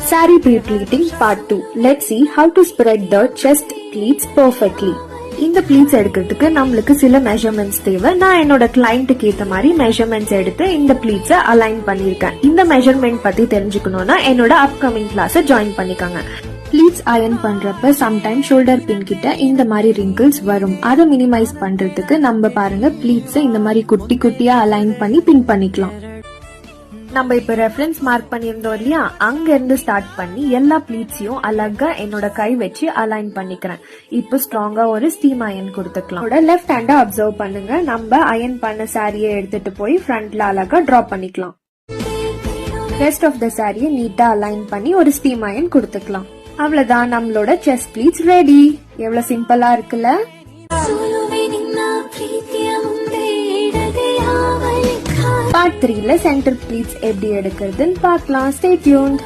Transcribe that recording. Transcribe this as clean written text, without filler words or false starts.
Saree pre-pleating part 2. Let's see how to spread the chest pleats perfectly. இந்த pleats எடுக்கிறதுக்கு நம்மளுக்கு சில measurements தேவை. நான் என்னோட கிளையண்ட்டுக்கு ஏத்த மாதிரி மெஷர்மெண்ட்ஸ் எடுத்து இந்த pleats அலைன் பண்ணிருக்கேன். இந்த மெஷர்மெண்ட் பத்தி தெரிஞ்சுக்கணும்னா என்னோட அப்கமிங் கிளாஸ் ஜாயின் பண்ணிக்கோங்க. ப்ளீட்ஸ் அயர்ன் பண்றப்ப சம்டைம் ஷோல்டர் பின் கிட்ட இந்த மாதிரி ரிங்கிள்ஸ் வரும். அதை மினிமைஸ் பண்றதுக்கு நம்ம பாருங்க ப்ளீட்ஸ் இந்த மாதிரி குட்டி குட்டியா அலைன் பண்ணி பின் பண்ணிக்கலாம். நம்ம இப்ப ரெஃபரன்ஸ் மார்க் பண்ணியிருந்தோம் இல்லையா, அங்க இருந்து ஸ்டார்ட் பண்ணி எல்லா ப்ளீட்ஸையும் அழகா என்னோட கை வச்சு அலைன் பண்ணிக்கிறேன். இப்போ ஸ்ட்ராங்கா ஒரு ஸ்டீம் அயன் கொடுத்துக்கலாம். லெஃப்ட் ஹேண்ட அப்சர்வ் பண்ணுங்க. நம்ம அயன் பண்ண சாரியை எடுத்துட்டு போய் ஃப்ரண்ட்ல அழகா டிராப் பண்ணிக்கலாம். ரெஸ்ட் ஆஃப் த சாரியை நீட்டா அலைன் பண்ணி ஒரு ஸ்டீம் அயன் கொடுத்துக்கலாம். அவ்வளவுதான், நம்மளோட செஸ்ட் ப்ளீட்ஸ் ரெடி. எவ்வளவு சிம்பிளா இருக்குல்ல. பார்ட் 3ல சென்டர் ப்ளீட்ஸ் எப்படி எடுக்கிறதுன்னு பார்க்கலாம். Stay tuned.